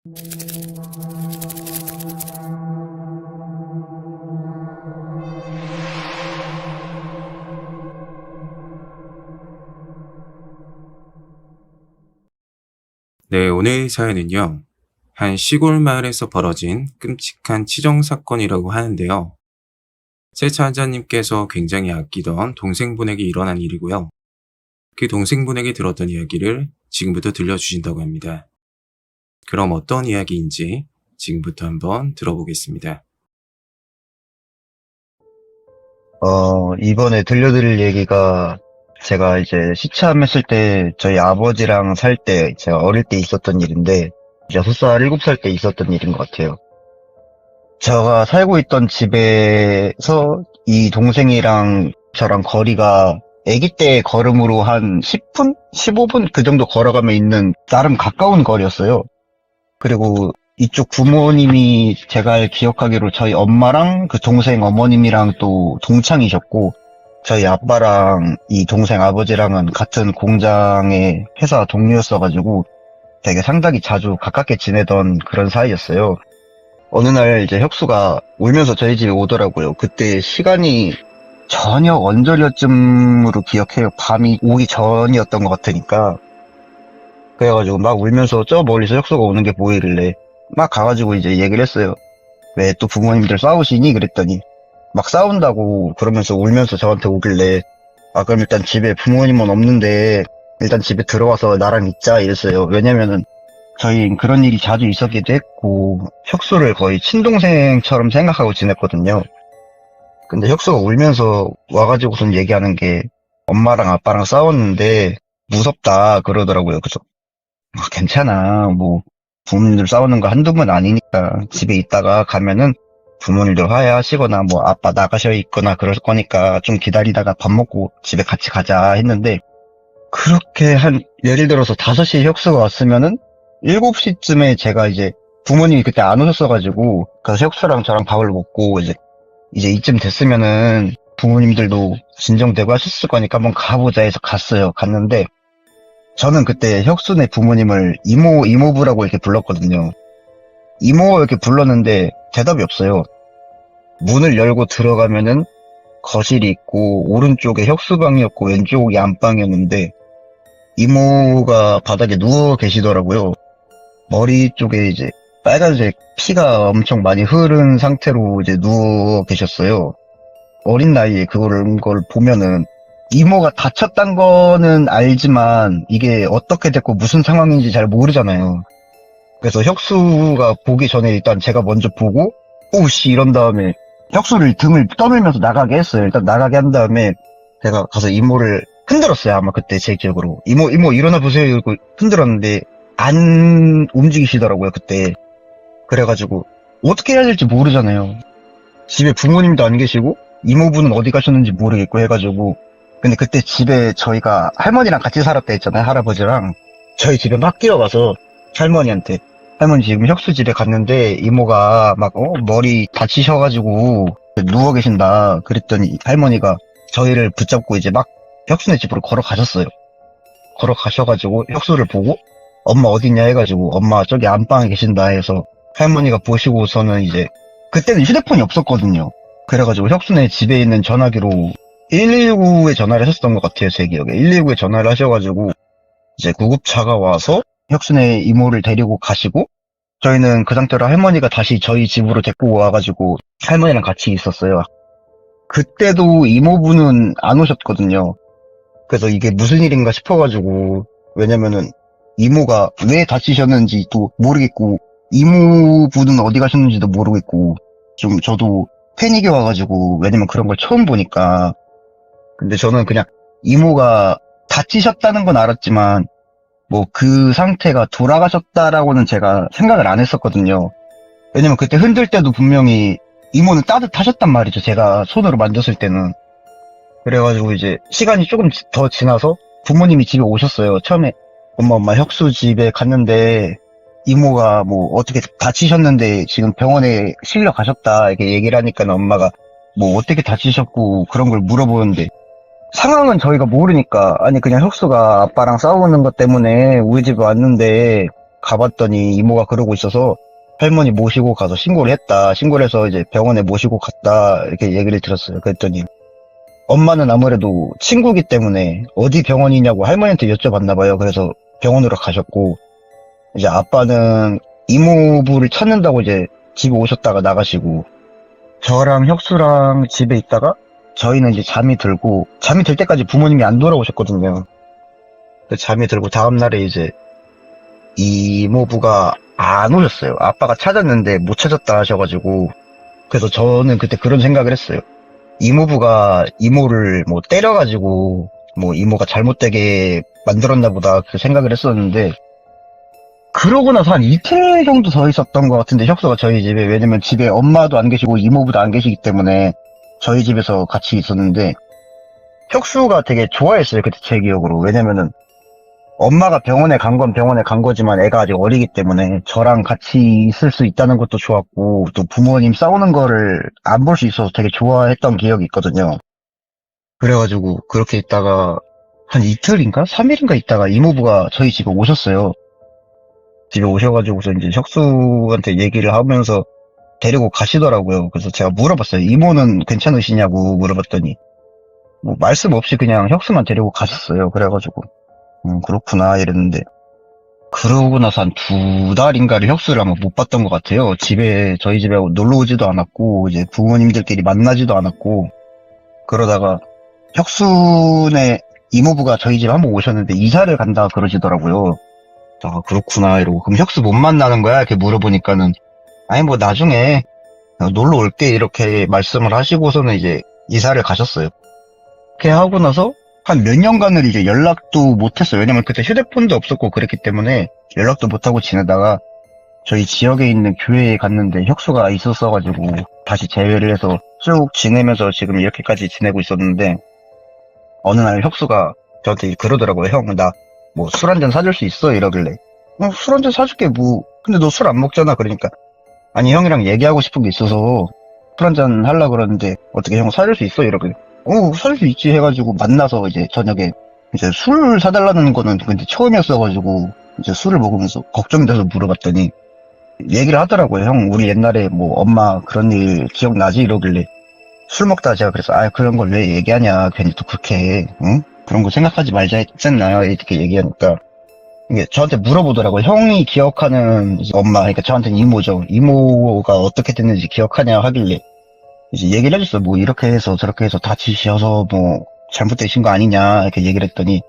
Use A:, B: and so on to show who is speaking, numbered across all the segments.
A: 네, 오늘 사연은요. 한 시골 마을에서 벌어진 끔찍한 치정 사건이라고 하는데요. 세차한자님께서 굉장히 아끼던 동생분에게 일어난 일이고요. 그 동생분에게 들었던 이야기를 지금부터 들려주신다고 합니다. 그럼 어떤 이야기인지 지금부터 한번 들어보겠습니다.
B: 이번에 들려드릴 얘기가 제가 이제 시참했을 때 저희 아버지랑 살 때 제가 어릴 때 있었던 일인데 이제 6살, 7살 때 있었던 일인 것 같아요. 제가 살고 있던 집에서 이 동생이랑 저랑 거리가 아기 때 걸음으로 한 10분? 15분? 그 정도 걸어가면 있는 나름 가까운 거리였어요. 그리고 이쪽 부모님이 제가 기억하기로 저희 엄마랑 그 동생 어머님이랑 또 동창이셨고 저희 아빠랑 이 동생 아버지랑은 같은 공장의 회사 동료였어가지고 되게 상당히 자주 가깝게 지내던 그런 사이였어요. 어느 날 이제 혁수가 울면서 저희 집에 오더라고요. 그때 시간이 저녁 언저리쯤으로 기억해요. 밤이 오기 전이었던 것 같으니까. 그래가지고 막 울면서 저 멀리서 혁수가 오는 게 보이길래 막 가가지고 이제 얘기를 했어요. 왜 또 부모님들 싸우시니? 그랬더니 막 싸운다고 그러면서 울면서 저한테 오길래 그럼 일단 집에 부모님은 없는데 일단 집에 들어와서 나랑 있자 이랬어요. 왜냐면은 저희 그런 일이 자주 있었기도 했고 혁수를 거의 친동생처럼 생각하고 지냈거든요. 근데 혁수가 울면서 와가지고선 얘기하는 게 엄마랑 아빠랑 싸웠는데 무섭다 그러더라고요. 그래서 괜찮아. 뭐 부모님들 싸우는 거 한두 번 아니니까 집에 있다가 가면은 부모님들 화해하시거나 뭐 아빠 나가셔 있거나 그럴 거니까 좀 기다리다가 밥 먹고 집에 같이 가자 했는데 그렇게 한 예를 들어서 5시에 혁수가 왔으면은 7시쯤에 제가 이제 부모님이 그때 안 오셨어가지고 그래서 혁수랑 저랑 밥을 먹고 이제 이쯤 됐으면은 부모님들도 진정되고 하셨을 거니까 한번 가보자 해서 갔어요. 갔는데 저는 그때 혁수네 부모님을 이모부라고 이렇게 불렀거든요. 이모 이렇게 불렀는데 대답이 없어요. 문을 열고 들어가면은 거실이 있고 오른쪽에 혁수방이었고 왼쪽이 안방이었는데 이모가 바닥에 누워 계시더라고요. 머리 쪽에 이제 빨간색 피가 엄청 많이 흐른 상태로 이제 누워 계셨어요. 어린 나이에 그걸 보면은 이모가 다쳤단 거는 알지만 이게 어떻게 됐고 무슨 상황인지 잘 모르잖아요. 그래서 혁수가 보기 전에 일단 제가 먼저 보고 오씨 이런 다음에 혁수를 등을 떠밀면서 나가게 했어요. 일단 나가게 한 다음에 제가 가서 이모를 흔들었어요. 아마 그때 제 기억으로 이모 일어나 보세요 이러고 흔들었는데 안 움직이시더라고요. 그때 그래가지고 어떻게 해야 될지 모르잖아요. 집에 부모님도 안 계시고 이모분은 어디 가셨는지 모르겠고 해가지고 근데 그때 집에 저희가 할머니랑 같이 살았다 했잖아요. 할아버지랑 저희 집에 막 뛰어가서 할머니한테 할머니 지금 혁수 집에 갔는데 이모가 막 머리 다치셔가지고 누워 계신다 그랬더니 할머니가 저희를 붙잡고 이제 막 혁수네 집으로 걸어가셨어요. 걸어가셔가지고 혁수를 보고 엄마 어딨냐 해가지고 엄마 저기 안방에 계신다 해서 할머니가 보시고서는 이제 그때는 휴대폰이 없었거든요. 그래가지고 혁수네 집에 있는 전화기로 119에 전화를 하셨던 것 같아요. 제 기억에 119에 전화를 하셔가지고 이제 구급차가 와서 혁수네 이모를 데리고 가시고 저희는 그 상태로 할머니가 다시 저희 집으로 데리고 와가지고 할머니랑 같이 있었어요. 그때도 이모분은 안 오셨거든요. 그래서 이게 무슨 일인가 싶어가지고 왜냐면은 이모가 왜 다치셨는지 또 모르겠고 이모분은 어디 가셨는지도 모르겠고 좀 저도 패닉이 와가지고 왜냐면 그런 걸 처음 보니까 근데 저는 그냥 이모가 다치셨다는 건 알았지만 뭐 그 상태가 돌아가셨다라고는 제가 생각을 안 했었거든요. 왜냐면 그때 흔들 때도 분명히 이모는 따뜻하셨단 말이죠. 제가 손으로 만졌을 때는. 그래가지고 이제 시간이 조금 더 지나서 부모님이 집에 오셨어요. 처음에 엄마 혁수 집에 갔는데 이모가 뭐 어떻게 다치셨는데 지금 병원에 실려 가셨다 이렇게 얘기를 하니까 엄마가 뭐 어떻게 다치셨고 그런 걸 물어보는데 상황은 저희가 모르니까 아니 그냥 혁수가 아빠랑 싸우는 것 때문에 우리 집에 왔는데 가봤더니 이모가 그러고 있어서 할머니 모시고 가서 신고를 했다. 신고를 해서 이제 병원에 모시고 갔다. 이렇게 얘기를 들었어요. 그랬더니 엄마는 아무래도 친구기 때문에 어디 병원이냐고 할머니한테 여쭤봤나 봐요. 그래서 병원으로 가셨고, 이제 아빠는 이모부를 찾는다고 이제 집에 오셨다가 나가시고, 저랑 혁수랑 집에 있다가 저희는 이제 잠이 들 때까지 부모님이 안 돌아오셨거든요. 잠이 들고 다음날에 이제 이모부가 안 오셨어요. 아빠가 찾았는데 못 찾았다 하셔가지고, 그래서 저는 그때 그런 생각을 했어요. 이모부가 이모를 뭐 때려가지고 뭐 이모가 잘못되게 만들었나 보다 그 생각을 했었는데, 그러고 나서 한 이틀 정도 더 있었던 것 같은데 혁수가 저희 집에, 왜냐면 집에 엄마도 안 계시고 이모부도 안 계시기 때문에 저희 집에서 같이 있었는데, 혁수가 되게 좋아했어요 그때 제 기억으로. 왜냐면은 엄마가 병원에 간 건 병원에 간 거지만 애가 아직 어리기 때문에 저랑 같이 있을 수 있다는 것도 좋았고, 또 부모님 싸우는 거를 안 볼 수 있어서 되게 좋아했던 기억이 있거든요. 그래가지고 그렇게 있다가 한 이틀인가? 3일인가 있다가 이모부가 저희 집에 오셨어요. 집에 오셔가지고서 이제 혁수한테 얘기를 하면서 데리고 가시더라고요. 그래서 제가 물어봤어요. 이모는 괜찮으시냐고 물어봤더니 뭐 말씀 없이 그냥 혁수만 데리고 가셨어요. 그래가지고 그렇구나 이랬는데, 그러고 나서 한 2달인가를 혁수를 아마 못 봤던 것 같아요. 저희 집에 놀러 오지도 않았고, 이제 부모님들끼리 만나지도 않았고, 그러다가 혁수네 이모부가 저희 집에 한번 오셨는데 이사를 간다 그러시더라고요. 아, 그렇구나 이러고, 그럼 혁수 못 만나는 거야? 이렇게 물어보니까는, 아니 뭐 나중에 놀러 올게 이렇게 말씀을 하시고서는 이제 이사를 가셨어요. 그렇게 하고 나서 한 몇 년간을 이제 연락도 못했어요. 왜냐면 그때 휴대폰도 없었고 그랬기 때문에 연락도 못하고 지내다가 저희 지역에 있는 교회에 갔는데 혁수가 있었어가지고 다시 재회를 해서 쭉 지내면서 지금 이렇게까지 지내고 있었는데, 어느 날 혁수가 저한테 그러더라고요. 형, 나 뭐 술 한잔 사줄 수 있어? 이러길래, 술 한잔 사줄게 뭐. 근데 너 술 안 먹잖아. 그러니까, 아니 형이랑 얘기하고 싶은 게 있어서 술 한잔 하려고 그러는데 어떻게 형 사줄 수 있어? 이러길래, 사줄 수 있지 해가지고 만나서 이제 저녁에 이제 술 사달라는 거는 근데 처음이었어가지고 이제 술을 먹으면서 걱정이 돼서 물어봤더니 얘기를 하더라고요. 형, 우리 옛날에 뭐 엄마 그런 일 기억나지? 이러길래, 술 먹다가 제가 그래서, 그런 걸 왜 얘기하냐, 괜히 또 그렇게 해, 응? 그런 거 생각하지 말자 했잖아요. 이렇게 얘기하니까 이게 저한테 물어보더라고요. 형이 기억하는 이제 엄마, 그러니까 저한테는 이모죠. 이모가 어떻게 됐는지 기억하냐 하길래 이제 얘기를 해줬어요. 뭐 이렇게 해서 저렇게 해서 다치셔서 뭐 잘못되신 거 아니냐 이렇게 얘기를 했더니,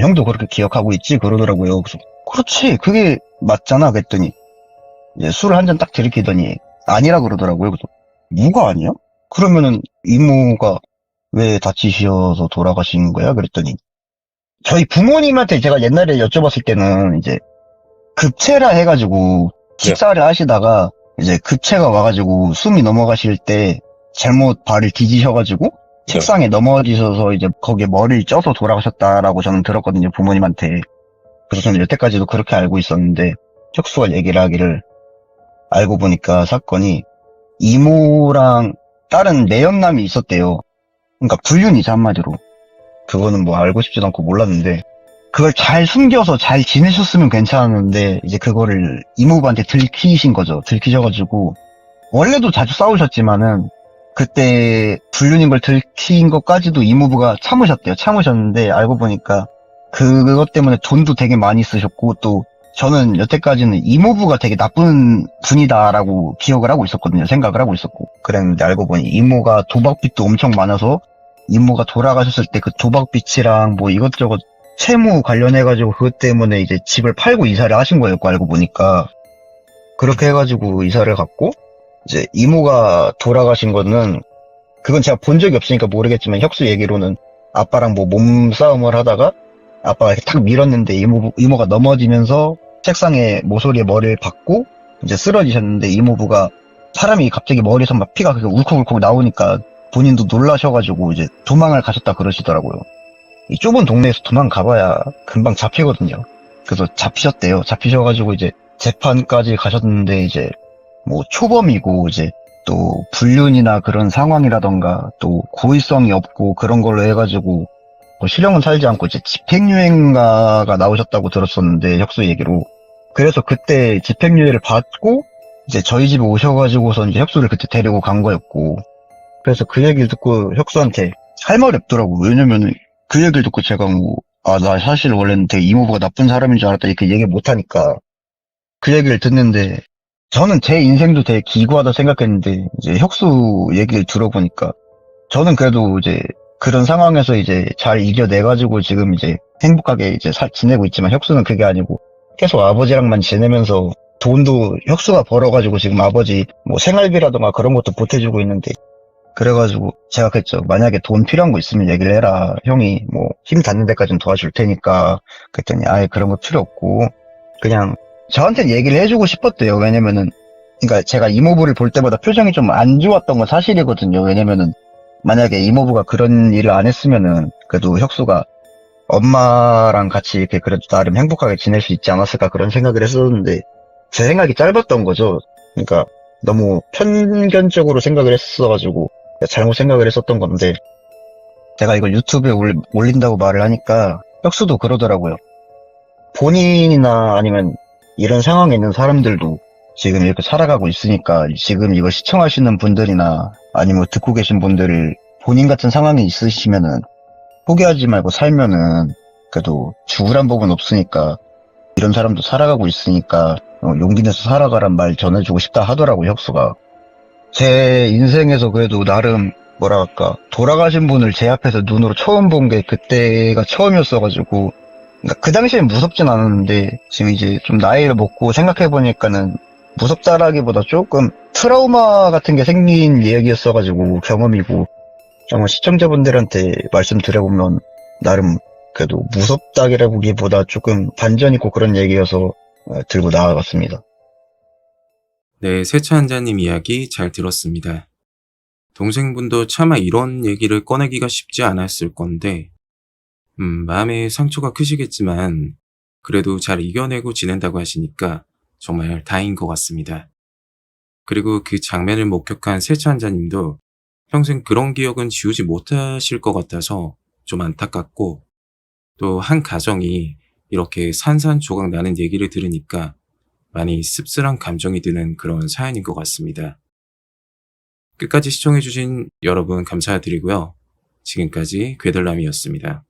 B: 형도 그렇게 기억하고 있지? 그러더라고요. 그래서 그렇지, 그게 맞잖아 그랬더니 이제 술을 한 잔 딱 들이키더니 아니라 그러더라고요. 그래서 뭐가 아니야? 그러면은 이모가 왜 다치셔서 돌아가신 거야? 그랬더니 저희 부모님한테 제가 옛날에 여쭤봤을 때는 이제 급체라 해가지고 식사를 하시다가 이제 급체가 와가지고 숨이 넘어가실 때 잘못 발을 디디셔가지고 책상에 넘어지셔서 이제 거기에 머리를 쪄서 돌아가셨다라고 저는 들었거든요, 부모님한테. 그래서 저는 여태까지도 그렇게 알고 있었는데 혁수가 얘기를 하기를, 알고 보니까 사건이 이모랑 다른 내연남이 있었대요. 그러니까 불륜이죠, 한마디로. 그거는 뭐 알고 싶지도 않고 몰랐는데, 그걸 잘 숨겨서 잘 지내셨으면 괜찮았는데 이제 그거를 이모부한테 들키신 거죠. 들키셔가지고 원래도 자주 싸우셨지만은 그때 불륜인 걸 들킨 것까지도 이모부가 참으셨대요. 참으셨는데 알고 보니까 그것 때문에 돈도 되게 많이 쓰셨고, 또 저는 여태까지는 이모부가 되게 나쁜 분이다라고 기억을 하고 있었거든요. 생각을 하고 있었고. 그랬는데 알고 보니 이모가 도박빚도 엄청 많아서 이모가 돌아가셨을 때 그 도박빚이랑 뭐 이것저것 채무 관련해가지고 그것 때문에 이제 집을 팔고 이사를 하신 거였고, 알고 보니까. 그렇게 해가지고 이사를 갔고, 이제 이모가 돌아가신 거는, 그건 제가 본 적이 없으니까 모르겠지만 혁수 얘기로는 아빠랑 뭐 몸싸움을 하다가 아빠가 이렇게 탁 밀었는데 이모가 넘어지면서 책상에 모서리에 머리를 박고 이제 쓰러지셨는데, 이모부가 사람이 갑자기 머리에서 막 피가 그렇게 울컥울컥 나오니까 본인도 놀라셔가지고 이제 도망을 가셨다 그러시더라고요. 이 좁은 동네에서 도망가봐야 금방 잡히거든요. 그래서 잡히셨대요. 잡히셔가지고 이제 재판까지 가셨는데, 이제 뭐 초범이고 이제 또 불륜이나 그런 상황이라던가 또 고의성이 없고 그런 걸로 해가지고 뭐 실형은 살지 않고 이제 집행유예가가 나오셨다고 들었었는데, 혁수 얘기로 그래서 그때 집행유예를 받고 이제 저희 집에 오셔가지고서 이제 혁수를 그때 데리고 간 거였고, 그래서 그 얘기를 듣고 혁수한테 할 말이 없더라고. 왜냐면은 그 얘기를 듣고 제가 뭐, 아, 나 사실 원래는 되게 이모부가 나쁜 사람인 줄 알았다 이렇게 얘기 못 하니까 그 얘기를 듣는데, 저는 제 인생도 되게 기구하다 생각했는데 이제 혁수 얘기를 들어보니까 저는 그래도 이제 그런 상황에서 이제 잘 이겨내가지고 지금 이제 행복하게 이제 지내고 있지만 혁수는 그게 아니고 계속 아버지랑만 지내면서 돈도 혁수가 벌어가지고 지금 아버지 뭐 생활비라던가 그런 것도 보태주고 있는데, 그래가지고 제가 그랬죠. 만약에 돈 필요한 거 있으면 얘기를 해라. 형이 뭐 힘 닿는 데까지는 도와줄 테니까. 그랬더니 아예 그런 거 필요 없고 그냥 저한테는 얘기를 해주고 싶었대요. 왜냐면은 그러니까 제가 이모부를 볼 때마다 표정이 좀 안 좋았던 건 사실이거든요. 왜냐면은 만약에 이모부가 그런 일을 안 했으면은 그래도 혁수가 엄마랑 같이 이렇게 그래도 나름 행복하게 지낼 수 있지 않았을까 그런 생각을 했었는데 제 생각이 짧았던 거죠. 그러니까 너무 편견적으로 생각을 했어가지고 잘못 생각을 했었던 건데, 제가 이걸 유튜브에 올린다고 말을 하니까 혁수도 그러더라고요. 본인이나 아니면 이런 상황에 있는 사람들도 지금 이렇게 살아가고 있으니까 지금 이거 시청하시는 분들이나 아니면 듣고 계신 분들을 본인 같은 상황에 있으시면은 포기하지 말고 살면은 그래도 죽으란 법은 없으니까 이런 사람도 살아가고 있으니까 용기 내서 살아가란 말 전해주고 싶다 하더라고 혁수가. 제 인생에서 그래도 나름 뭐랄까 돌아가신 분을 제 앞에서 눈으로 처음 본 게 그때가 처음이었어가지고, 그러니까 그 당시엔 무섭진 않았는데 지금 이제 좀 나이를 먹고 생각해보니까는 무섭다라기보다 조금 트라우마 같은 게 생긴 이야기였어가지고 경험이고, 정말 시청자분들한테 말씀드려보면 나름 그래도 무섭다기보다 조금 반전 있고 그런 얘기여서 들고 나와봤습니다.
A: 네, 세차한자님 이야기 잘 들었습니다. 동생분도 차마 이런 얘기를 꺼내기가 쉽지 않았을 건데, 마음의 상처가 크시겠지만, 그래도 잘 이겨내고 지낸다고 하시니까 정말 다행인 것 같습니다. 그리고 그 장면을 목격한 세차한자님도 평생 그런 기억은 지우지 못하실 것 같아서 좀 안타깝고, 또 한 가정이 이렇게 산산조각 나는 얘기를 들으니까 많이 씁쓸한 감정이 드는 그런 사연인 것 같습니다. 끝까지 시청해주신 여러분 감사드리고요. 지금까지 괴들남이었습니다.